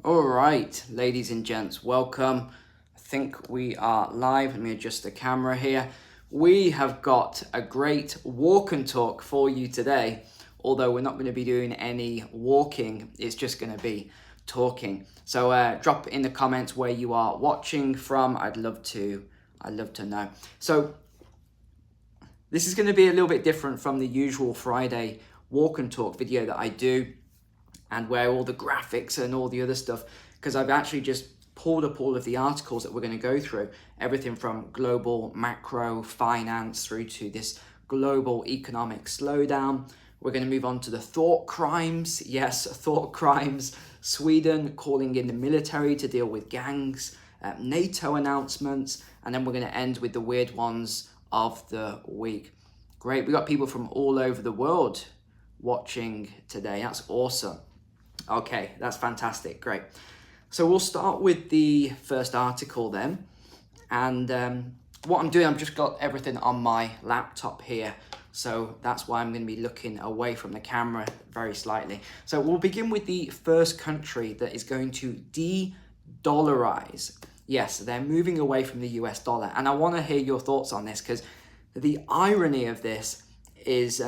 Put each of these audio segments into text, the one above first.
All right, ladies and gents, welcome. I think we are live. Let me adjust the camera here. We have got a great walk and talk for you today, although we're not going to be doing any walking. It's just going to be talking. So drop in the comments where you are watching from. I'd love to know. So this is going to be a little bit different from the usual Friday walk and talk video that I do, and where all the graphics and all the other stuff, because I've actually just pulled up all of the articles that we're going to go through, everything from global macro finance through to this global economic slowdown. We're going to move on to the thought crimes. Yes, thought crimes. Sweden calling in the military to deal with gangs, NATO announcements, and then we're going to end with the weird ones of the week. Great, we got people from all over the world watching today. That's awesome. Okay, that's fantastic. Great. So we'll start with the first article then. And what I'm doing, I've just got everything on my laptop here. So that's why I'm going to be looking away from the camera very slightly. So we'll begin with the first country that is going to de-dollarize. Yes, they're moving away from the US dollar. And I want to hear your thoughts on this, because the irony of this is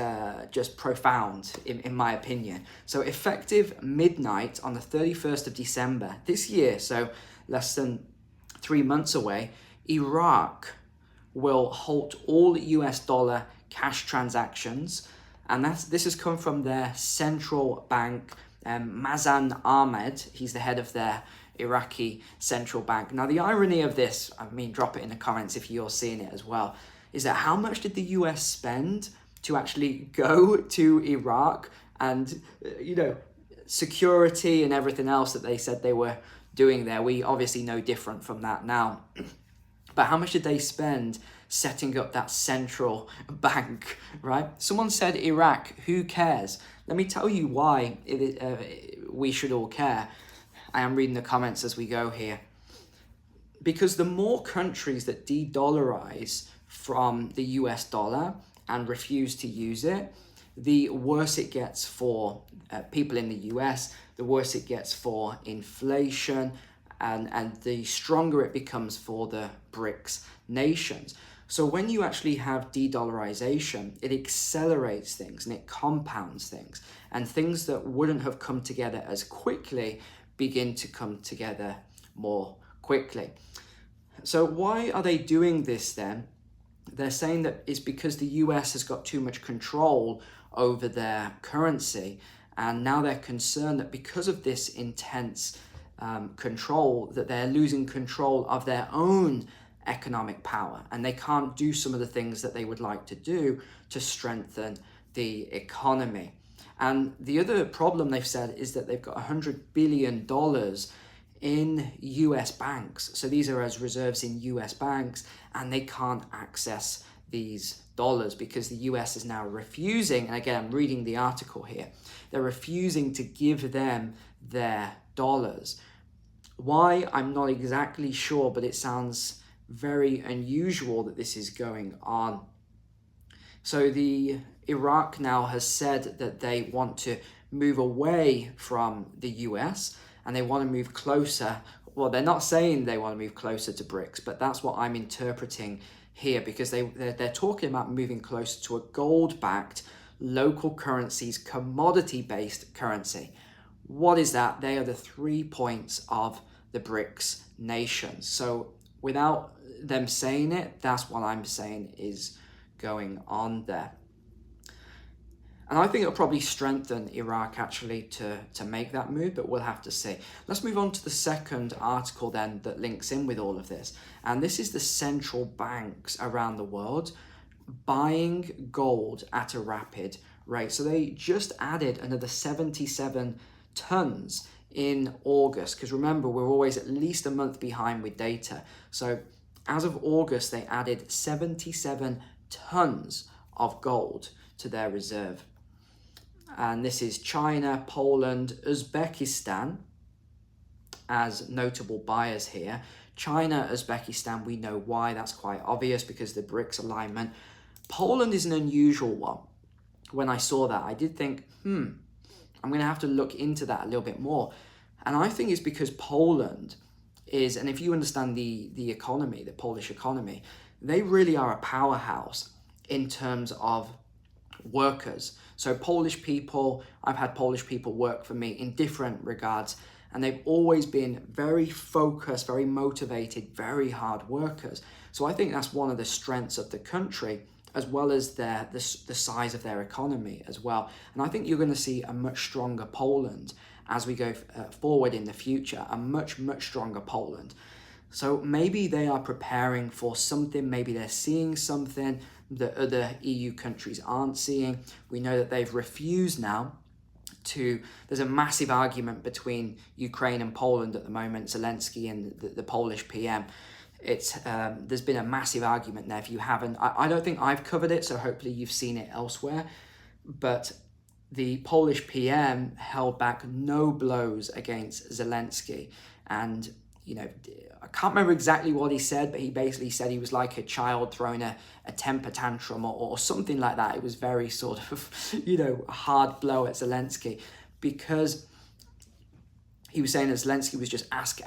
just profound in my opinion. So effective midnight on the 31st of December this year, so less than 3 months away, Iraq will halt all US dollar cash transactions, and this has come from their central bank, Mazan Ahmed. He's the head of their Iraqi central bank. Now the irony of this, I mean, drop it in the comments if you're seeing it as well, is that how much did the US spend to actually go to Iraq, and security and everything else that they said they were doing there? We obviously know different from that now. But how much did they spend setting up that central bank, right? Someone said Iraq, who cares? Let me tell you why we should all care. I am reading the comments as we go here. Because the more countries that de-dollarize from the US dollar and refuse to use it, the worse it gets for people in the US, the worse it gets for inflation, and the stronger it becomes for the BRICS nations. So when you actually have de-dollarization, it accelerates things and it compounds things, and things that wouldn't have come together as quickly begin to come together more quickly. So why are they doing this then? They're saying that it's because the US has got too much control over their currency, and now they're concerned that because of this intense control, that they're losing control of their own economic power, and they can't do some of the things that they would like to do to strengthen the economy. And the other problem they've said is that they've got $100 billion in US banks. So these are as reserves in US banks, and they can't access these dollars because the US is now refusing, and again, I'm reading the article here, they're refusing to give them their dollars. Why? I'm not exactly sure, but it sounds very unusual that this is going on. So the Iraq now has said that they want to move away from the US, and they want to move closer. Well, they're not saying they want to move closer to BRICS, but that's what I'm interpreting here, because they're talking about moving closer to a gold-backed, local currencies, commodity-based currency. What is that? They are the 3 points of the BRICS nations. So without them saying it, that's what I'm saying is going on there. And I think it'll probably strengthen Iraq actually to make that move, but we'll have to see. Let's move on to the second article then that links in with all of this. And this is the central banks around the world buying gold at a rapid rate. So they just added another 77 tons in August, because remember, we're always at least a month behind with data. So as of August, they added 77 tons of gold to their reserve. And this is China, Poland, Uzbekistan as notable buyers here. China, Uzbekistan, we know why. That's quite obvious because the BRICS alignment. Poland is an unusual one. When I saw that, I did think, I'm going to have to look into that a little bit more. And I think it's because Poland is, and if you understand the economy, the Polish economy, they really are a powerhouse in terms of workers. So Polish people, I've had Polish people work for me in different regards, and they've always been very focused, very motivated, very hard workers. So I think that's one of the strengths of the country, as well as the size of their economy as well. And I think you're going to see a much stronger Poland as we go forward in the future, a much, much stronger Poland. So maybe they are preparing for something, maybe they're seeing something that other EU countries aren't seeing. We know that they've refused now there's a massive argument between Ukraine and Poland at the moment, Zelensky and the Polish PM. There's been a massive argument there. If you haven't, I don't think I've covered it, so hopefully you've seen it elsewhere. But the Polish PM held back no blows against Zelensky. And, I can't remember exactly what he said, but he basically said he was like a child throwing a temper tantrum or something like that. It was very sort of, a hard blow at Zelensky, because he was saying that Zelensky was just ask,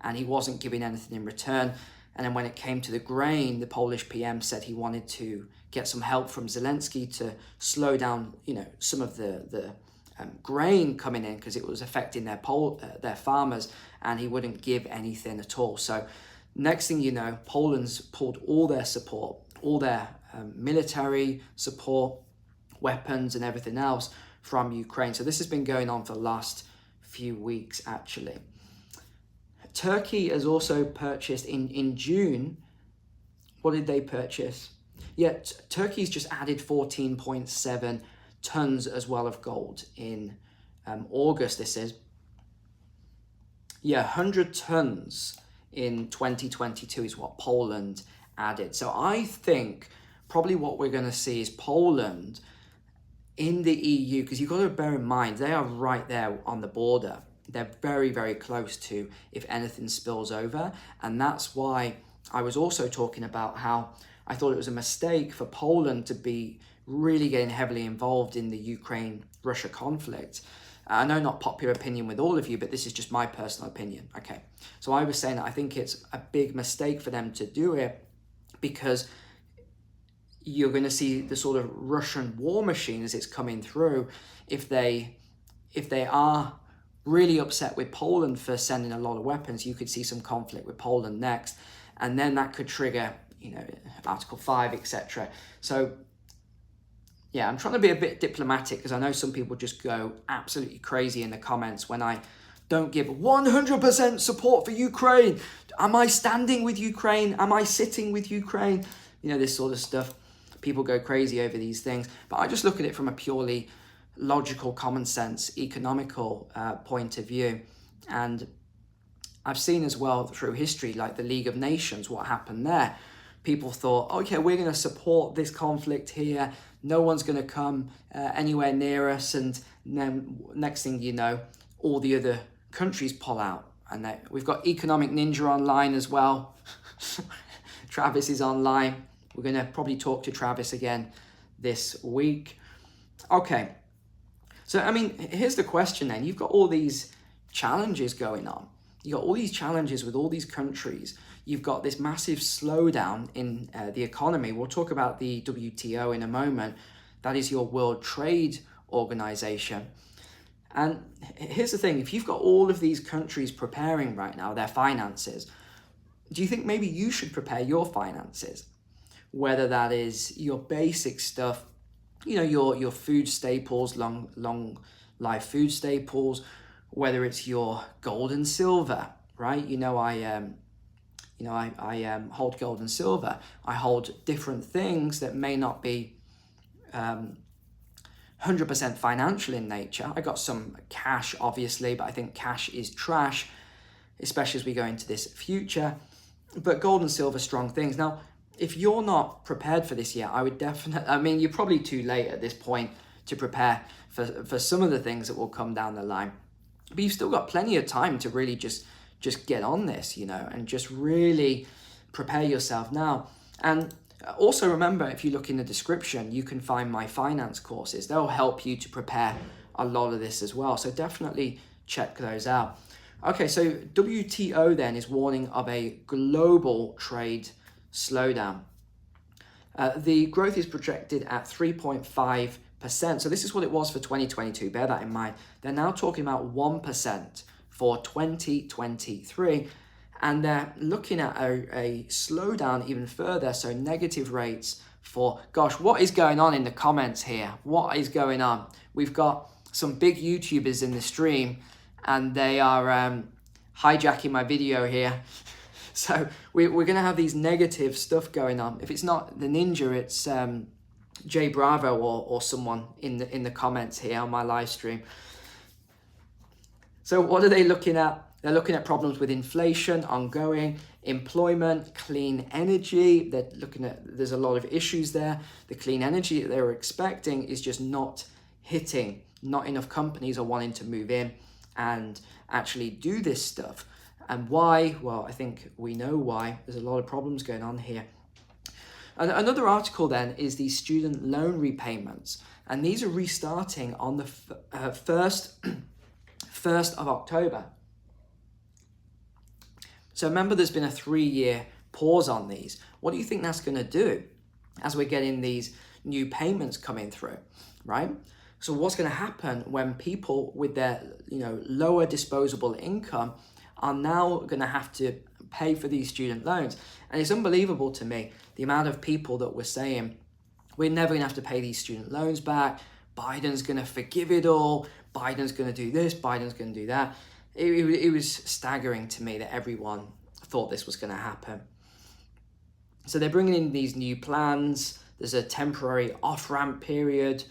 and he wasn't giving anything in return. And then when it came to the grain, the Polish PM said he wanted to get some help from Zelensky to slow down, some of the grain coming in, because it was affecting their farmers, and he wouldn't give anything at all. So next thing you know, Poland's pulled all their support, all their military support, weapons and everything else from Ukraine. So this has been going on for the last few weeks, actually. Turkey has also purchased in June. What did they purchase? Yeah, Turkey's just added 14.7 tons as well of gold in August. This is 100 tons in 2022 is what Poland added. So I think probably what we're going to see is Poland in the EU, because you've got to bear in mind they are right there on the border. They're very, very close to if anything spills over. And that's why I was also talking about how I thought it was a mistake for Poland to be really getting heavily involved in the Ukraine-Russia conflict. I know not popular opinion with all of you, but this is just my personal opinion. Okay, so I was saying that I think it's a big mistake for them to do it, because you're going to see the sort of Russian war machine as it's coming through. If they are really upset with Poland for sending a lot of weapons, you could see some conflict with Poland next, and then that could trigger, Article 5, etc. So yeah, I'm trying to be a bit diplomatic, because I know some people just go absolutely crazy in the comments when I don't give 100% support for Ukraine. Am I standing with Ukraine? Am I sitting with Ukraine? This sort of stuff. People go crazy over these things. But I just look at it from a purely logical, common sense, economical point of view. And I've seen as well through history, like the League of Nations, what happened there. People thought, okay, we're going to support this conflict here. No one's going to come anywhere near us. And then next thing you know, all the other countries pull out. And we've got Economic Ninja online as well. Travis is online. We're going to probably talk to Travis again this week. Okay. So, here's the question then. You've got all these challenges going on. You've got all these challenges with all these countries. You've got this massive slowdown in the economy. We'll talk about the WTO in a moment. That is your World Trade Organization. And here's the thing. If you've got all of these countries preparing right now their finances, do you think maybe you should prepare your finances? Whether that is your basic stuff, your food staples, long life food staples, whether it's your gold and silver, right? I hold gold and silver. I hold different things that may not be 100% financial in nature. I got some cash, obviously, but I think cash is trash, especially as we go into this future. But gold and silver, strong things. Now, if you're not prepared for this yet, I would definitely, you're probably too late at this point to prepare for some of the things that will come down the line. But you've still got plenty of time to really just get on this, and just really prepare yourself now. And also remember, if you look in the description, you can find my finance courses. They'll help you to prepare a lot of this as well. So definitely check those out. Okay, so WTO then is warning of a global trade slowdown. The growth is projected at 3.5%. So this is what it was for 2022. Bear that in mind. They're now talking about 1% for 2023. And they're looking at a slowdown even further. So negative rates for, gosh, what is going on in the comments here? What is going on? We've got some big YouTubers in the stream and they are hijacking my video here. So we're going to have these negative stuff going on. If it's not the Ninja, it's Jay Bravo or someone in the comments here on my live stream. So what are they looking at? They're looking at problems with inflation, ongoing, employment, clean energy. They're looking at, there's a lot of issues there. The clean energy that they were expecting is just not hitting. Not enough companies are wanting to move in and actually do this stuff. And why? Well, I think we know why. There's a lot of problems going on here. And another article then is the student loan repayments. And these are restarting on the 1st of October. So remember, there's been a 3-year pause on these. What do you think that's going to do as we're getting these new payments coming through, right? So what's going to happen when people with their, lower disposable income are now going to have to pay for these student loans? And it's unbelievable to me, the amount of people that were saying, we're never going to have to pay these student loans back. Biden's going to forgive it all. Biden's going to do this. Biden's going to do that. It was staggering to me that everyone thought this was going to happen. So they're bringing in these new plans. There's a temporary off-ramp period,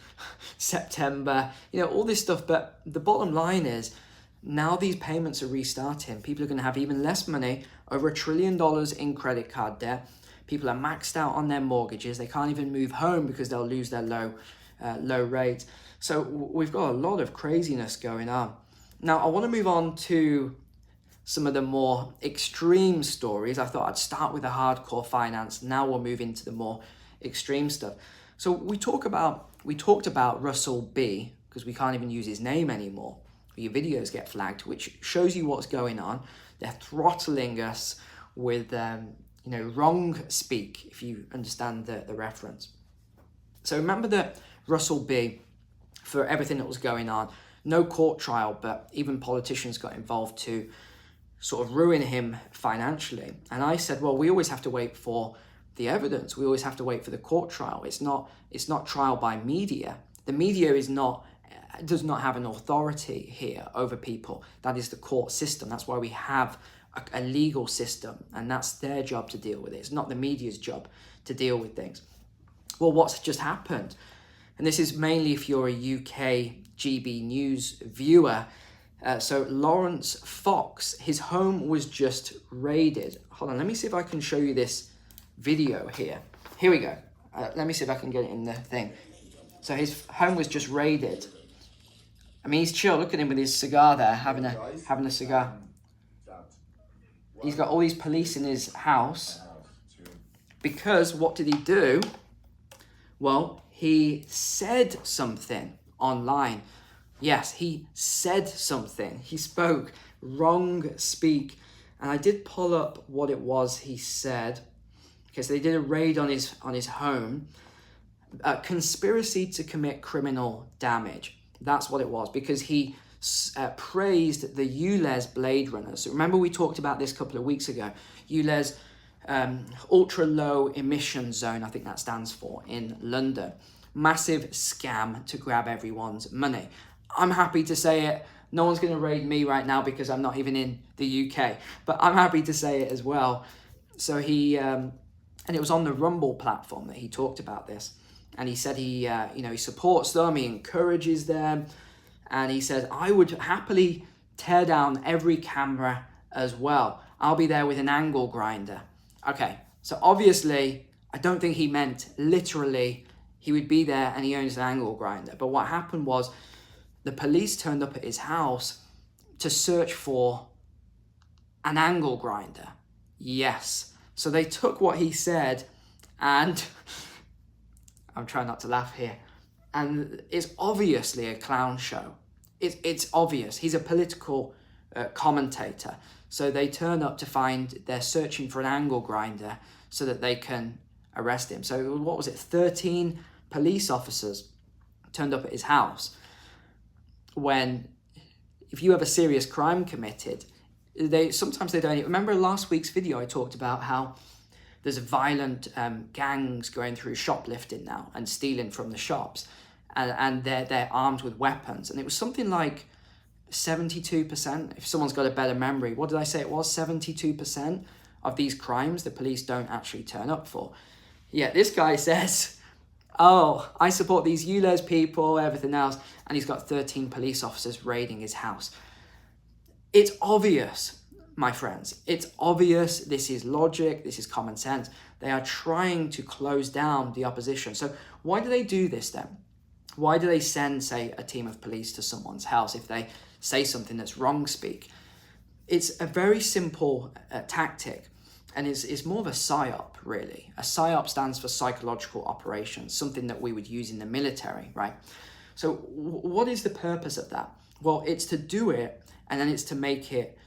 September, all this stuff. But the bottom line is, now these payments are restarting. People are going to have even less money, over $1 trillion in credit card debt. People are maxed out on their mortgages. They can't even move home because they'll lose their low rate. So we've got a lot of craziness going on. Now, I want to move on to some of the more extreme stories. I thought I'd start with the hardcore finance. Now we'll move into the more extreme stuff. So we talked about Russell B, because we can't even use his name anymore. Your videos get flagged, which shows you what's going on. They're throttling us with wrong speak, if you understand the reference. So remember that Russell B, for everything that was going on, no court trial, but even politicians got involved to sort of ruin him financially. And I said, well, we always have to wait for the evidence. We always have to wait for the court trial. It's not trial by media. The media does not have an authority here over people. That is the court system. That's why we have a legal system, and that's their job to deal with it. It's not the media's job to deal with things. Well, what's just happened? And this is mainly if you're a UK GB News viewer. So Laurence Fox, his home was just raided. Hold on, let me see if I can show you this video here. Here we go. Let me see if I can get it in the thing. So his home was just raided. I mean, he's chill. Look at him with his cigar there, having a cigar. He's got all these police in his house. Because what did he do? Well, he said something online. Yes, he said something. He spoke wrong speak. And I did pull up what it was he said. Okay, so they did a raid on his home. Conspiracy to commit criminal damage. That's what it was, because he praised the ULEZ Blade Runner. So remember, we talked about this a couple of weeks ago. ULEZ, ultra low emission zone, I think that stands for, in London. Massive scam to grab everyone's money. I'm happy to say it. No one's going to raid me right now because I'm not even in the UK, but I'm happy to say it as well. So he, and it was on the Rumble platform that he talked about this. And he said he supports them, he encourages them. And he says, I would happily tear down every camera as well. I'll be there with an angle grinder. Okay, so obviously, I don't think he meant literally he would be there and he owns an angle grinder. But what happened was the police turned up at his house to search for an angle grinder. Yes. So they took what he said and I'm trying not to laugh here. And it's obviously a clown show. It's obvious. He's a political commentator. So they turn up to find they're searching for an angle grinder so that they can arrest him. So what was it? 13 police officers turned up at his house. When, if you have a serious crime committed, sometimes they don't even, remember last week's video I talked about how there's violent gangs going through shoplifting now and stealing from the shops, and they're armed with weapons, and it was something like 72%, if someone's got a better memory, what did I say it was? 72% of these crimes the police don't actually turn up for. Yeah, this guy says, oh, I support these ULEZ people, everything else, and he's got 13 police officers raiding his house. It's obvious, my friends. It's obvious. This is logic. This is common sense. They are trying to close down the opposition. So why do they do this then? Why do they send, say, a team of police to someone's house if they say something that's wrong speak? It's a very simple tactic, and it's more of a PSYOP, really. A PSYOP stands for psychological operations, something that we would use in the military, right? So what is the purpose of that? Well, it's to do it, and then it's to make it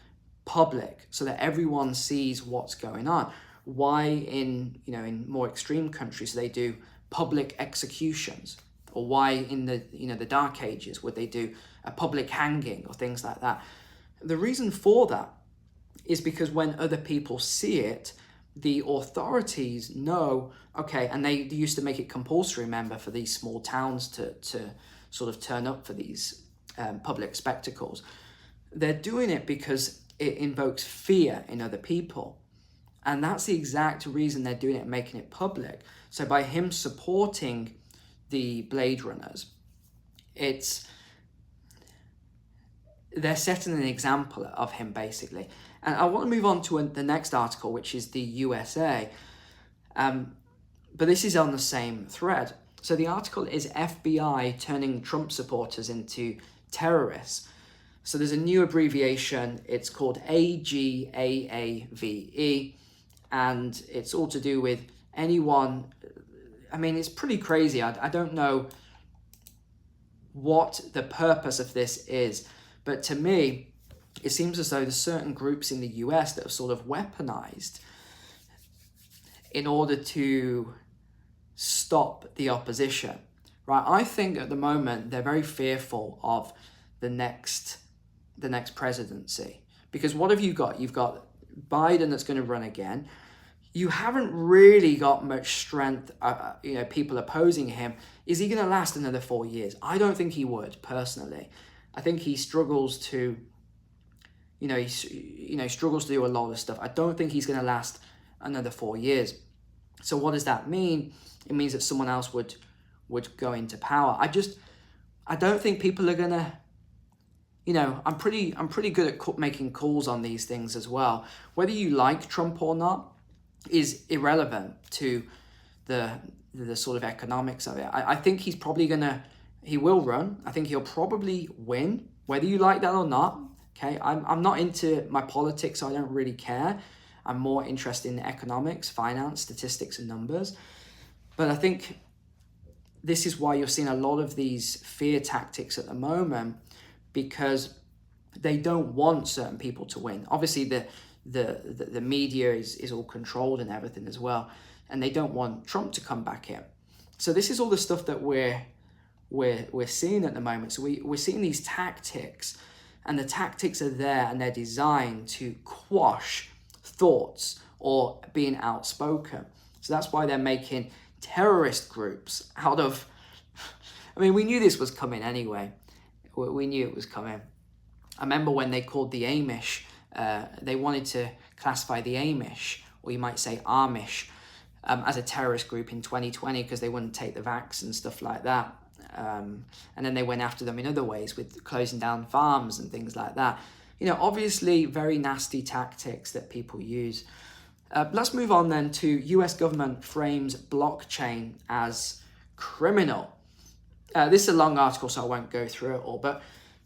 public so that everyone sees what's going on. Why in more extreme countries they do public executions, or why in the Dark Ages would they do a public hanging or things like that? The reason for that is because when other people see it, the authorities know, okay, and they used to make it compulsory, remember, for these small towns to sort of turn up for these public spectacles. They're doing it because it invokes fear in other people. And that's the exact reason they're doing it and making it public. So by him supporting the Blade Runners, they're setting an example of him, basically. And I want to move on to the next article, which is the USA. But this is on the same thread. So the article is FBI turning Trump supporters into terrorists. So there's a new abbreviation. It's called AGAAVE. And it's all to do with anyone. I mean, it's pretty crazy. I don't know what the purpose of this is. But to me, it seems as though there's certain groups in the US that have sort of weaponized in order to stop the opposition, right? I think at the moment they're very fearful of the next presidency, because what have you got? You've got Biden that's going to run again. You haven't really got much strength, people opposing him. Is he going to last another 4 years? I don't think he would, personally. I think he struggles to, struggles to do a lot of stuff. I don't think he's going to last another 4 years. So what does that mean? It means that someone else would go into power. I don't think people are going to, I'm pretty good at making calls on these things as well. Whether you like Trump or not is irrelevant to the sort of economics of it. I think he's probably he will run. I think he'll probably win, whether you like that or not. Okay, I'm not into my politics, so I don't really care. I'm more interested in economics, finance, statistics, and numbers. But I think this is why you're seeing a lot of these fear tactics at the moment, because they don't want certain people to win. Obviously, the media is all controlled and everything as well, and they don't want Trump to come back in. So this is all the stuff that we're seeing at the moment. So we're seeing these tactics, and the tactics are there, and they're designed to quash thoughts or being outspoken. So that's why they're making terrorist groups out of. I mean, we knew this was coming anyway. We knew it was coming. I remember when they called the Amish, they wanted to classify the Amish, or you might say Amish, as a terrorist group in 2020 because they wouldn't take the vax and stuff like that. And then they went after them in other ways with closing down farms and things like that. Obviously very nasty tactics that people use. Let's move on then to US government frames blockchain as criminal. This is a long article, so I won't go through it all, but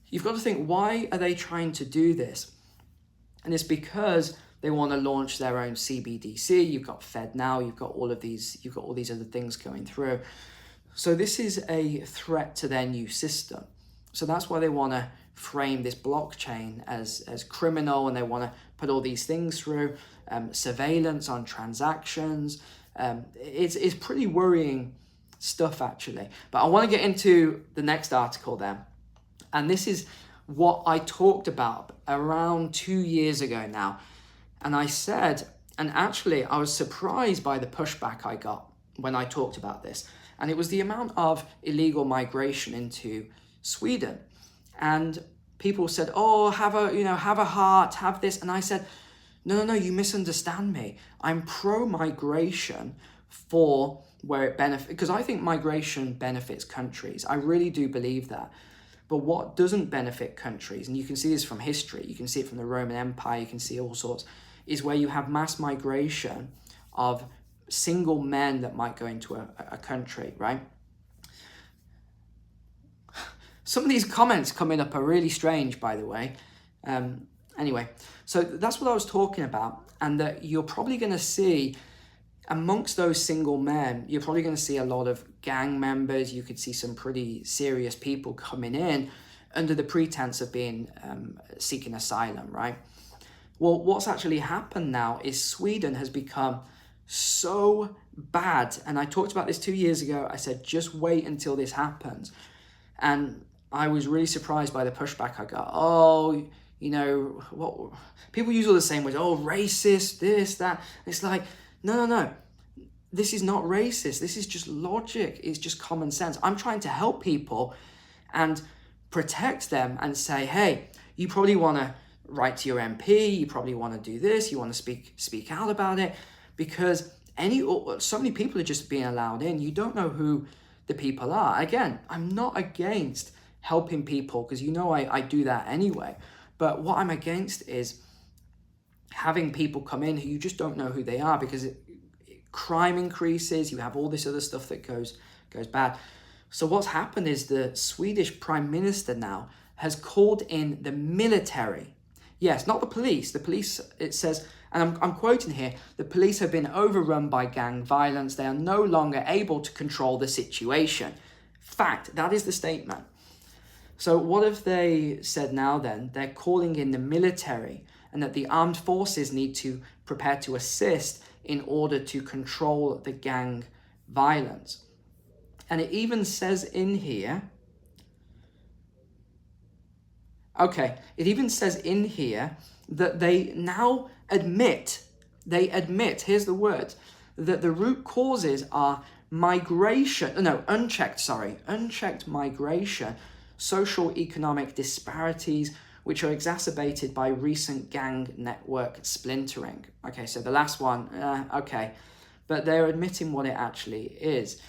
you've got to think, why are they trying to do this? And it's because they want to launch their own CBDC. You've got FedNow, you've got all these other things going through. So this is a threat to their new system. So that's why they want to frame this blockchain as criminal, and they want to put all these things through, surveillance on transactions. It's pretty worrying stuff, actually. But I want to get into the next article then. And this is what I talked about around 2 years ago now. And I said, and actually I was surprised by the pushback I got when I talked about this. And it was the amount of illegal migration into Sweden. And people said, oh, have a heart, have this. And I said, no, you misunderstand me. I'm pro-migration for where it benefits, because I think migration benefits countries. I really do believe that. But what doesn't benefit countries, and you can see this from history, you can see it from the Roman Empire, you can see all sorts, is where you have mass migration of single men that might go into a country, right? Some of these comments coming up are really strange, by the way. Anyway, so that's what I was talking about, and that you're probably going to see amongst those single men, you're probably going to see a lot of gang members. You could see some pretty serious people coming in under the pretense of being seeking asylum, right? Well, what's actually happened now is Sweden has become so bad. And I talked about this 2 years ago. I said, just wait until this happens. And I was really surprised by the pushback I got. Oh, what people use all the same words. Oh, racist, this, that. It's like, no. This is not racist. This is just logic. It's just common sense. I'm trying to help people and protect them and say, hey, you probably want to write to your MP. You probably want to do this. You want to speak out about it, because so many people are just being allowed in. You don't know who the people are. Again, I'm not against helping people, because I do that anyway. But what I'm against is having people come in who you just don't know who they are, because crime increases, you have all this other stuff that goes bad. So what's happened is the Swedish Prime Minister now has called in the military. Yes, not the police. The police, it says, and I'm quoting here, the police have been overrun by gang violence. They are no longer able to control the situation. Fact, that is the statement. So what have they said now then? They're calling in the military, and that the armed forces need to prepare to assist in order to control the gang violence. And it even says in here, that they now admit, here's the word, that the root causes are unchecked migration, social economic disparities, which are exacerbated by recent gang network splintering. Okay, so the last one, but they're admitting what it actually is.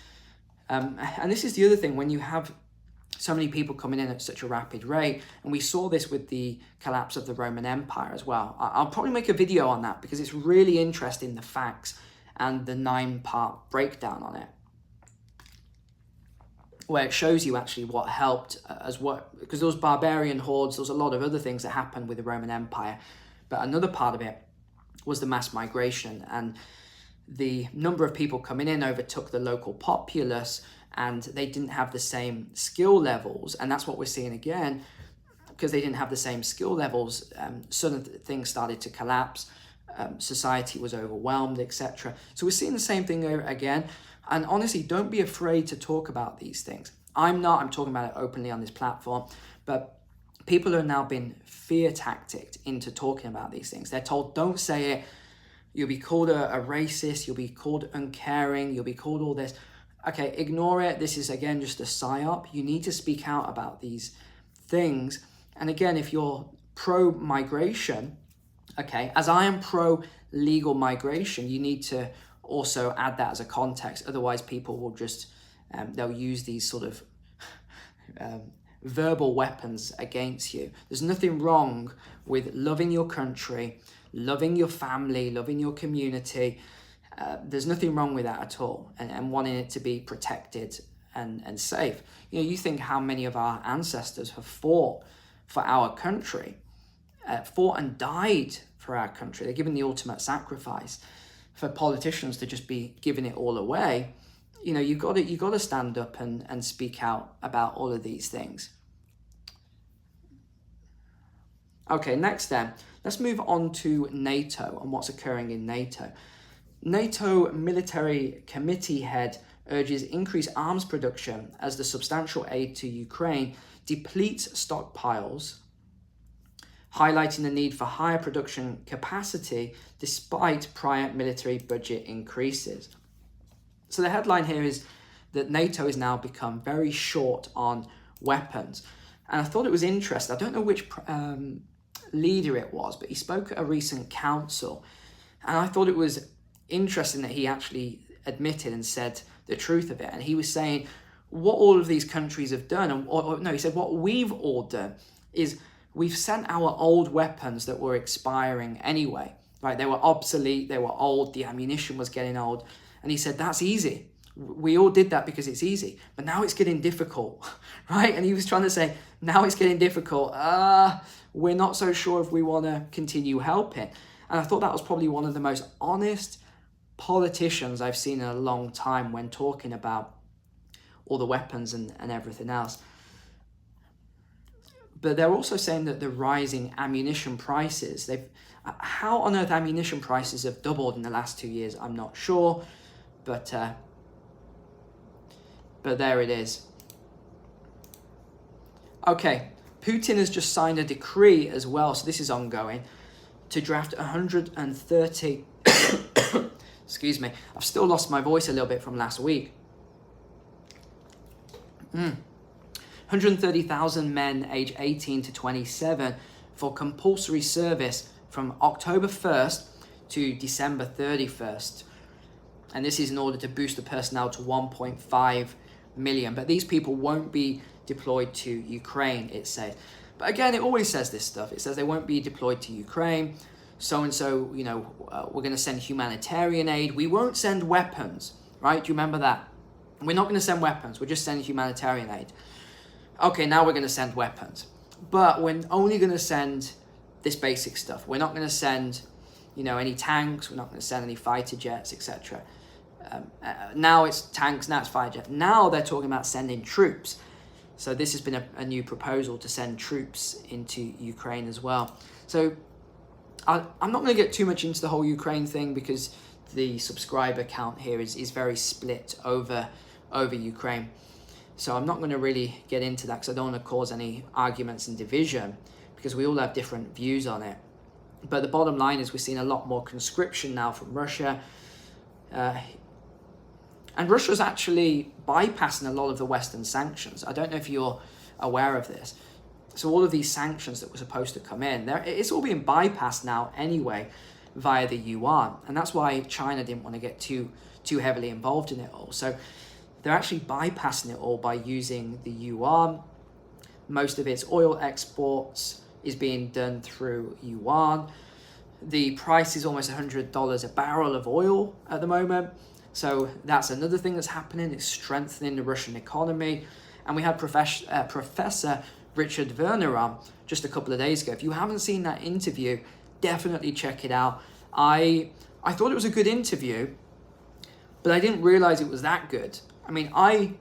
And this is the other thing, when you have so many people coming in at such a rapid rate, and we saw this with the collapse of the Roman Empire as well. I'll probably make a video on that, because it's really interesting, the facts and the 9-part breakdown on it, where it shows you actually what helped because those barbarian hordes, there was a lot of other things that happened with the Roman Empire, but another part of it was the mass migration, and the number of people coming in overtook the local populace, and they didn't have the same skill levels. And that's what we're seeing again, because they didn't have the same skill levels. Certain things started to collapse. Society was overwhelmed, etc. So we're seeing the same thing again. And honestly, don't be afraid to talk about these things. I'm talking about it openly on this platform, but people are now being fear tacticked into talking about these things. They're told, don't say it. You'll be called a racist. You'll be called uncaring. You'll be called all this. Okay, ignore it. This is, again, just a psyop. You need to speak out about these things. And again, if you're pro-migration, okay, as I am pro-legal migration, you need to also add that as a context. Otherwise, people will just, they'll use these sort of verbal weapons against you. There's nothing wrong with loving your country, loving your family, loving your community. There's nothing wrong with that at all, and wanting it to be protected and safe. You think how many of our ancestors have fought for our country, fought and died for our country. They're giving the ultimate sacrifice. For politicians to just be giving it all away, you got to stand up and speak out about all of these things. Okay, next then, let's move on to NATO and what's occurring in NATO. NATO Military Committee head urges increased arms production as the substantial aid to Ukraine depletes stockpiles, highlighting the need for higher production capacity despite prior military budget increases. So the headline here is that NATO has now become very short on weapons. And I thought it was interesting. I don't know which leader it was, but he spoke at a recent council. And I thought it was interesting that he actually admitted and said the truth of it. And he was saying what all of these countries have done, he said what we've all done is we've sent our old weapons that were expiring anyway, right? They were obsolete, they were old, the ammunition was getting old. And he said, that's easy. We all did that because it's easy, but now it's getting difficult, right? And he was trying to say, now it's getting difficult. We're not so sure if we want to continue helping. And I thought that was probably one of the most honest politicians I've seen in a long time when talking about all the weapons and everything else. But they're also saying that the rising ammunition prices, how on earth ammunition prices have doubled in the last 2 years, I'm not sure, but there it is. Okay, Putin has just signed a decree as well, so this is ongoing, to draft 130, excuse me, I've still lost my voice a little bit from last week. 130,000 men aged 18 to 27 for compulsory service from October 1st to December 31st. And this is in order to boost the personnel to 1.5 million. But these people won't be deployed to Ukraine, it says. But again, it always says this stuff. It says they won't be deployed to Ukraine. So-and-so, we're going to send humanitarian aid. We won't send weapons, right? Do you remember that? We're not going to send weapons. We're just sending humanitarian aid. Okay, now we're going to send weapons. But we're only going to send this basic stuff. We're not going to send, any tanks. We're not going to send any fighter jets, etc. Now it's tanks, now it's fighter jets. Now they're talking about sending troops. So this has been a new proposal to send troops into Ukraine as well. So I'm not going to get too much into the whole Ukraine thing because the subscriber count here is very split over Ukraine. So I'm not going to really get into that because I don't want to cause any arguments and division because we all have different views on it. But the bottom line is we're seeing a lot more conscription now from Russia. And Russia's actually bypassing a lot of the Western sanctions. I don't know if you're aware of this. So all of these sanctions that were supposed to come in, it's all being bypassed now anyway via the Yuan. And that's why China didn't want to get too heavily involved in it all. So they're actually bypassing it all by using the Yuan. Most of its oil exports is being done through Yuan. The price is almost $100 a barrel of oil at the moment. So that's another thing that's happening. It's strengthening the Russian economy. And we had Professor Richard Werner on just a couple of days ago. If you haven't seen that interview, definitely check it out. I thought it was a good interview, but I didn't realize it was that good. I mean, I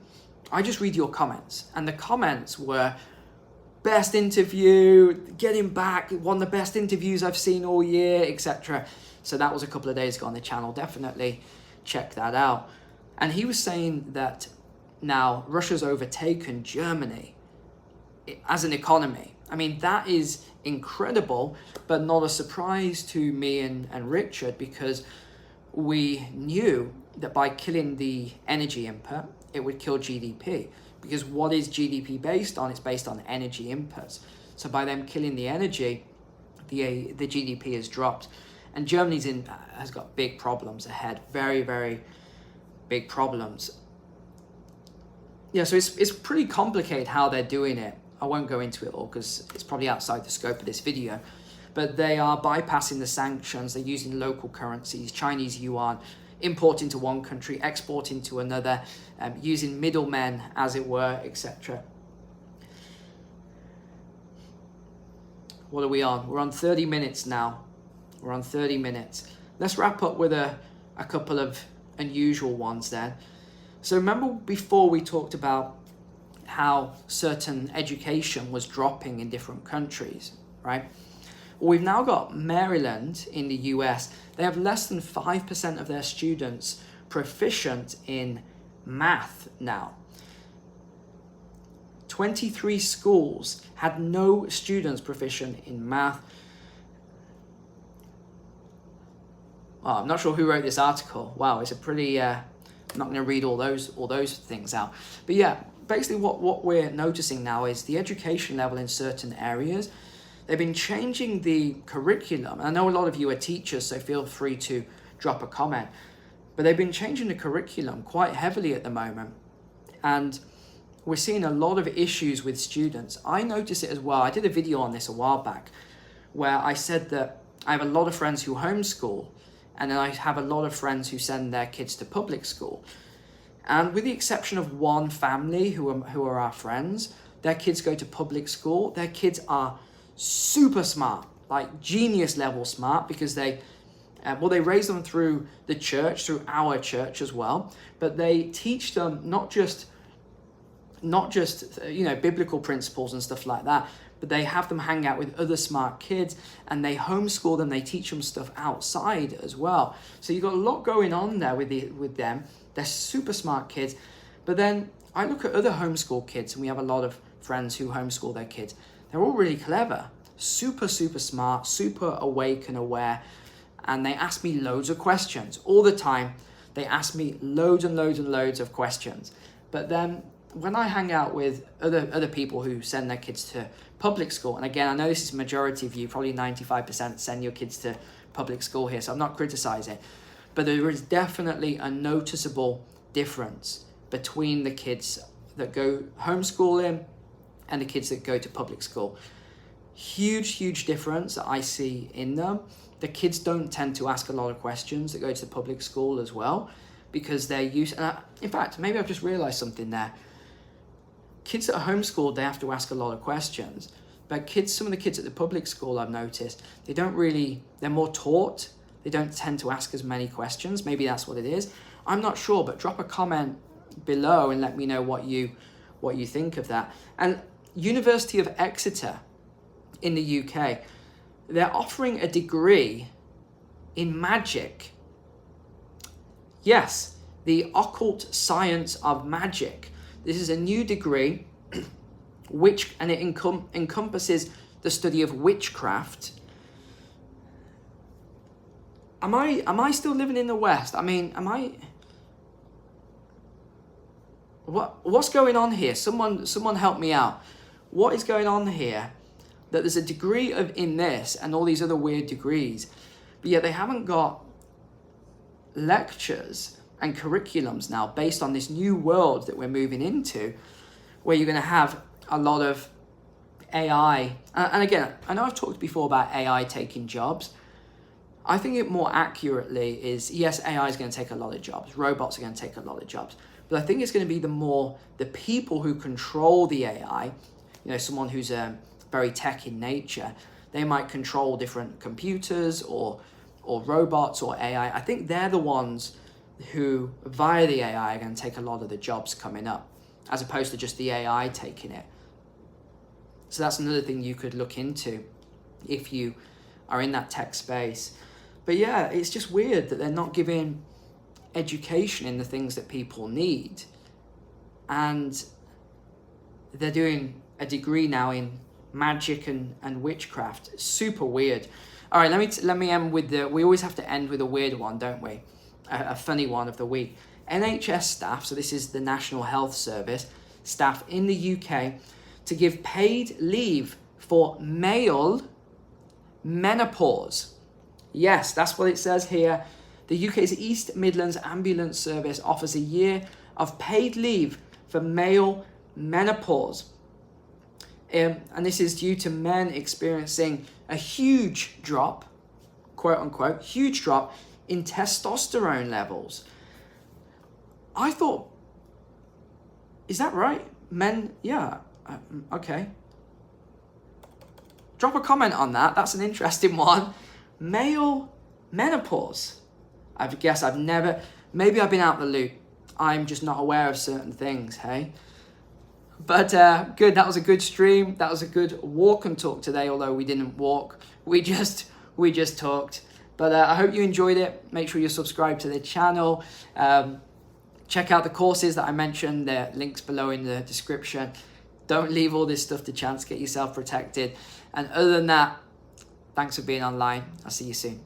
just read your comments, and the comments were best interview, getting back, one of the best interviews I've seen all year, etc. So that was a couple of days ago on the channel. Definitely check that out. And he was saying that now Russia's overtaken Germany as an economy. I mean, that is incredible, but not a surprise to me and Richard, because we knew that by killing the energy input, it would kill GDP. Because what is GDP based on? It's based on energy inputs. So by them killing the energy, the GDP has dropped. And Germany's has got big problems ahead. Very, very big problems. Yeah, so it's pretty complicated how they're doing it. I won't go into it all because it's probably outside the scope of this video. But they are bypassing the sanctions. They're using local currencies, Chinese yuan, importing to one country, exporting to another, using middlemen, as it were, etc. What are we on? We're on 30 minutes now. We're on 30 minutes. Let's wrap up with a couple of unusual ones then. So remember before we talked about how certain education was dropping in different countries, right? We've now got Maryland in the US. They have less than 5% of their students proficient in math now. 23 schools had no students proficient in math. Well, I'm not sure who wrote this article. Wow, it's a pretty, I'm not going to read all those things out. But yeah, basically what we're noticing now is the education level in certain areas. They've been changing the curriculum. I know a lot of you are teachers, so feel free to drop a comment. But they've been changing the curriculum quite heavily at the moment. And we're seeing a lot of issues with students. I notice it as well. I did a video on this a while back where I said that I have a lot of friends who homeschool, and then I have a lot of friends who send their kids to public school. And with the exception of one family who are our friends, their kids go to public school. Their kids are super smart, like genius level smart, because they raise them through the church, through our church as well, but they teach them not just biblical principles and stuff like that, but they have them hang out with other smart kids, and they homeschool them. They teach them stuff outside as well. So you've got a lot going on there with them. They're super smart kids. But then I look at other homeschool kids, and we have a lot of friends who homeschool their kids. They're all really clever, super, super smart, super awake and aware. And they ask me loads of questions all the time. They ask me loads and loads and loads of questions. But then when I hang out with other people who send their kids to public school, and again, I know this is majority of you, probably 95% send your kids to public school here, so I'm not criticizing, but there is definitely a noticeable difference between the kids that go homeschooling and the kids that go to public school. Huge difference that I see in them. The kids don't tend to ask a lot of questions that go to the public school as well, because they're used, in fact, maybe I've just realized something there. Kids that are homeschooled, they have to ask a lot of questions. But some of the kids at the public school, I've noticed, they're more taught. They don't tend to ask as many questions. Maybe that's what it is. I'm not sure, but drop a comment below and let me know what you think of that. And University of Exeter in the UK, they're offering a degree in magic. Yes, the occult science of magic. This is a new degree, and it encompasses the study of witchcraft. Am I still living in the West? I mean, what's going on here? Someone help me out. What is going on here? That there's a degree in this and all these other weird degrees, but yet they haven't got lectures and curriculums now based on this new world that we're moving into, where you're going to have a lot of AI. And again, I know I've talked before about AI taking jobs. I think it more accurately is, yes, AI is going to take a lot of jobs. Robots are going to take a lot of jobs. But I think it's going to be the people who control the AI, someone who's very tech in nature, they might control different computers or robots or AI. I think they're the ones who, via the AI, are going to take a lot of the jobs coming up, as opposed to just the AI taking it. So that's another thing you could look into if you are in that tech space. But yeah, it's just weird that they're not giving education in the things that people need. And they're doing a degree now in magic and witchcraft. Super weird. All right, let me end with we always have to end with a weird one, don't we? A funny one of the week. NHS staff, so this is the National Health Service, staff in the UK to give paid leave for male menopause. Yes, that's what it says here. The UK's East Midlands Ambulance Service offers a year of paid leave for male menopause. And this is due to men experiencing a huge drop, quote unquote, huge drop in testosterone levels. I thought, is that right? Men, yeah, okay. Drop a comment on that. That's an interesting one. Male menopause. Maybe I've been out the loop. I'm just not aware of certain things, hey? But good, that was a good stream. That was a good walk and talk today, although we didn't walk. We just talked. But I hope you enjoyed it. Make sure you subscribe to the channel. Check out the courses that I mentioned. The links below in the description. Don't leave all this stuff to chance. Get yourself protected. And other than that, thanks for being online. I'll see you soon.